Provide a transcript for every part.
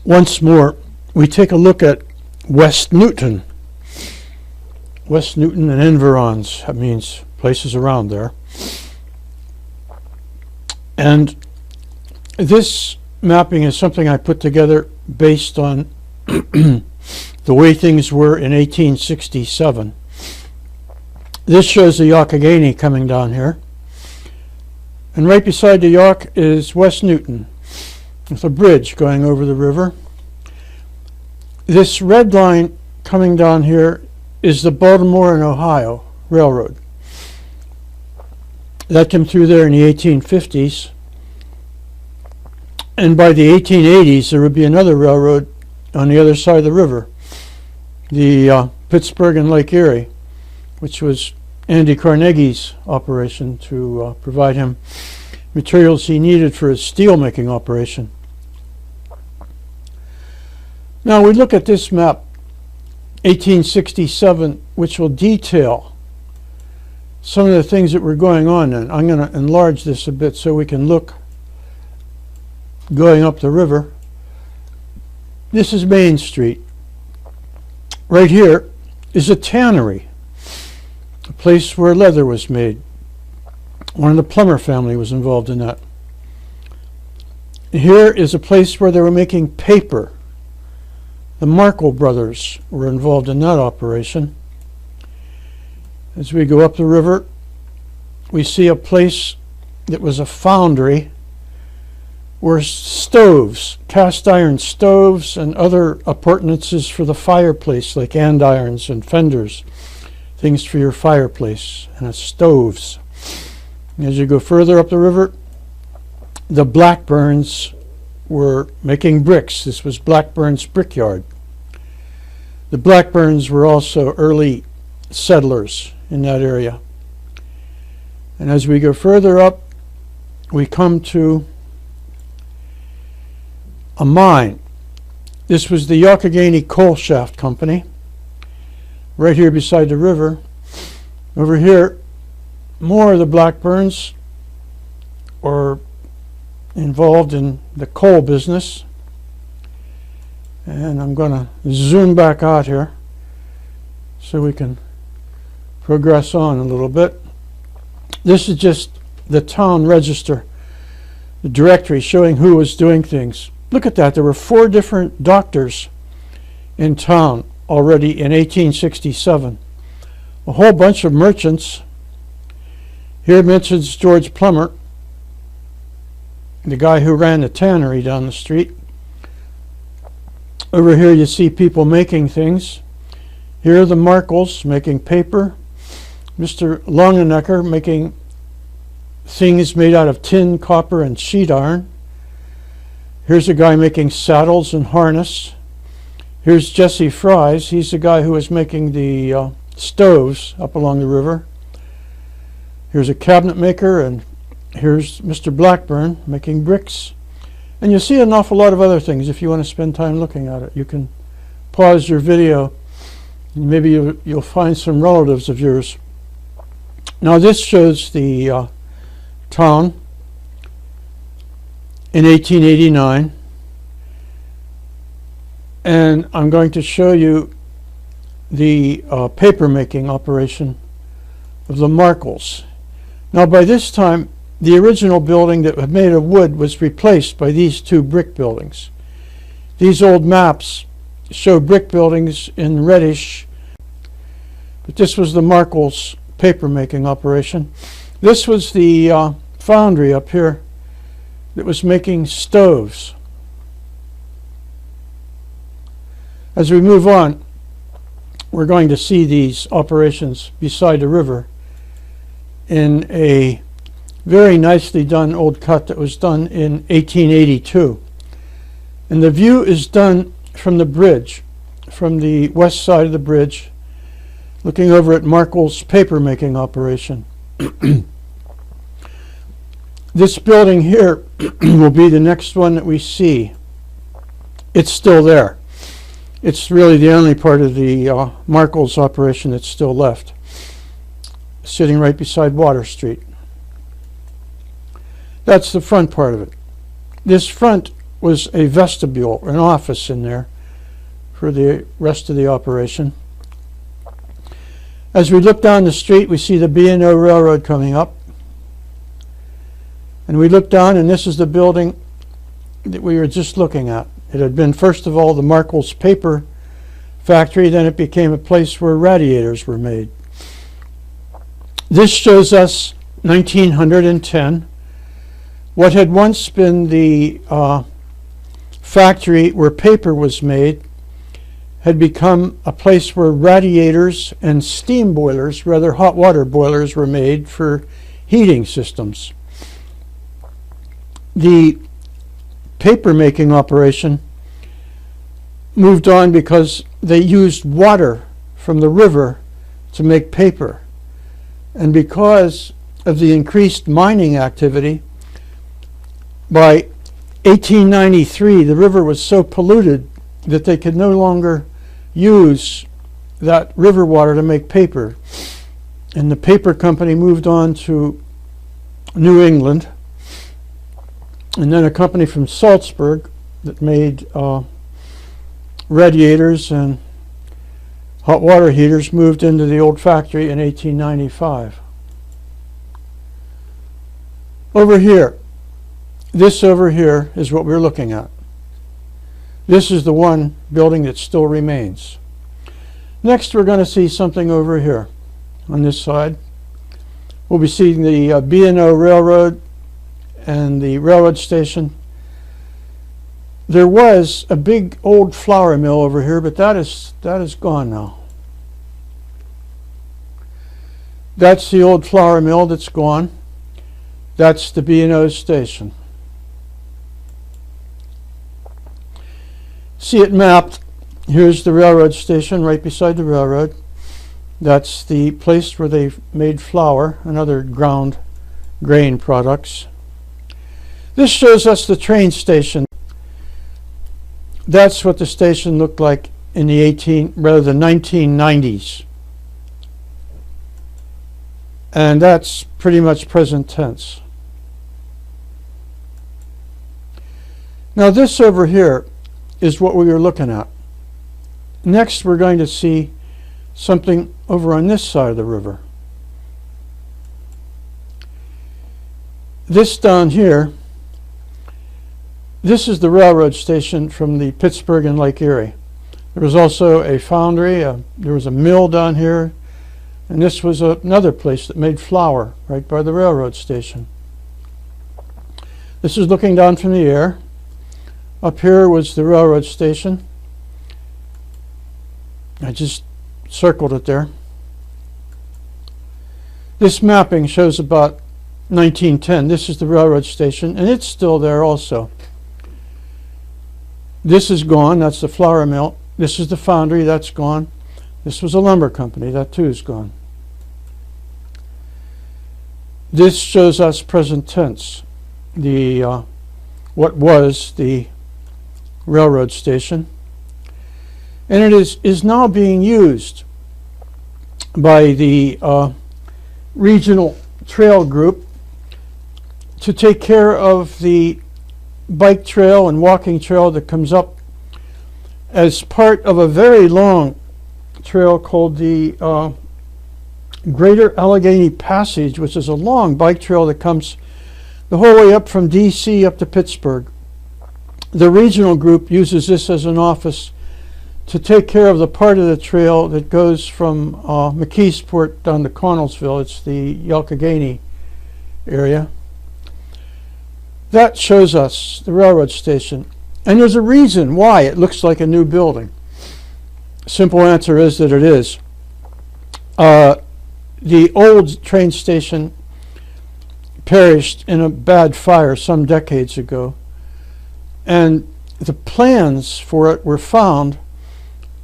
Once more, we take a look at West Newton. West Newton and environs, that means places around there. And this mapping is something I put together based on the way things were in 1867. This shows the Youghiogheny coming down here. And right beside the Yough is West Newton, with a bridge going over the river. This red line coming down here is the Baltimore and Ohio Railroad. That came through there in the 1850s. And by the 1880s, there would be another railroad on the other side of the river, the Pittsburgh and Lake Erie, which was Andy Carnegie's operation to provide him materials he needed for his steel-making operation. Now we look at this map, 1867, which will detail some of the things that were going on. And I'm going to enlarge this a bit so we can look going up the river. This is Main Street. Right here is a tannery, a place where leather was made. One of the Plummer family was involved in that. Here is a place where they were making paper. The Markle brothers were involved in that operation. As we go up the river, we see a place that was a foundry where stoves, cast iron stoves, and other appurtenances for the fireplace, like andirons and fenders, things for your fireplace, and stoves. As you go further up the river, the Blackburns were making bricks. This was Blackburn's Brickyard. The Blackburns were also early settlers in that area. And as we go further up, we come to a mine. This was the Youghiogheny Coal Shaft Company, right here beside the river. Over here, more of the Blackburns were involved in the coal business. And I'm going to zoom back out here so we can progress on a little bit. This is just the town register, the directory showing who was doing things. Look at that. There were 4 different doctors in town already in 1867. A whole bunch of merchants. Here it mentions George Plummer, the guy who ran the tannery down the street. Over here you see people making things. Here are the Markles making paper. Mr. Longenecker making things made out of tin, copper, and sheet iron. Here's a guy making saddles and harness. Here's Jesse Fries. He's the guy who was making the stoves up along the river. Here's a cabinet maker, and here's Mr. Blackburn making bricks. And you'll see an awful lot of other things if you want to spend time looking at it. You can pause your video, and maybe you'll find some relatives of yours. Now this shows the town in 1889, and I'm going to show you the paper making operation of the Markles. Now by this time, the original building that was made of wood was replaced by these 2 brick buildings. These old maps show brick buildings in reddish, but this was the Markles paper making operation. This was the foundry up here that was making stoves. As we move on, we're going to see these operations beside the river in a very nicely done old cut that was done in 1882. And the view is done from the bridge, from the west side of the bridge, looking over at Markle's paper making operation. This building here will be the next one that we see. It's still there. It's really the only part of the Markle's operation that's still left, sitting right beside Water Street. That's the front part of it. This front was a vestibule, an office in there for the rest of the operation. As we look down the street, we see the B&O Railroad coming up. And we look down, and this is the building that we were just looking at. It had been, first of all, the Markle's paper factory, then it became a place where radiators were made. This shows us 1910. What had once been the factory where paper was made had become a place where radiators and steam boilers, rather hot water boilers, were made for heating systems. The paper making operation moved on because they used water from the river to make paper. And because of the increased mining activity, by 1893 the river was so polluted that they could no longer use that river water to make paper. And the paper company moved on to New England. And then a company from Salzburg that made radiators and hot water heaters moved into the old factory in 1895. Over here, this over here is what we're looking at. This is the one building that still remains. Next, we're going to see something over here on this side. We'll be seeing the B&O Railroad and the railroad station. There was a big old flour mill over here, but that is gone now. That's the old flour mill that's gone. That's the B&O station. See it mapped. Here's the railroad station right beside the railroad. That's the place where they made flour and other ground grain products. This shows us the train station. That's what the station looked like in the 1990s. And that's pretty much present tense. Now this over here is what we were looking at. Next we're going to see something over on this side of the river. This down here, this is the railroad station from the Pittsburgh and Lake Erie. There was also a foundry, there was a mill down here, and this was another place that made flour right by the railroad station. This is looking down from the air. Up here was the railroad station. I just circled it there. This mapping shows about 1910. This is the railroad station, and it's still there also. This is gone. That's the flour mill. This is the foundry. That's gone. This was a lumber company. That too is gone. This shows us present tense. The what was the railroad station, and it is now being used by the regional trail group to take care of the bike trail and walking trail that comes up as part of a very long trail called the Greater Allegheny Passage, which is a long bike trail that comes the whole way up from DC up to Pittsburgh. The regional group uses this as an office to take care of the part of the trail that goes from McKeesport down to Connellsville. It's the Youghiogheny area. That shows us the railroad station. And there's a reason why it looks like a new building. Simple answer is that it is. The old train station perished in a bad fire some decades ago. And the plans for it were found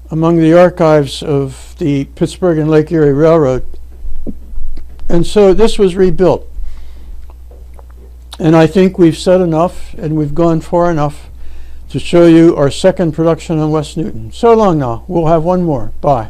among the archives of the Pittsburgh and Lake Erie Railroad. And so this was rebuilt. And I think we've said enough, and we've gone far enough to show you our second production on West Newton. So long now. We'll have one more. Bye.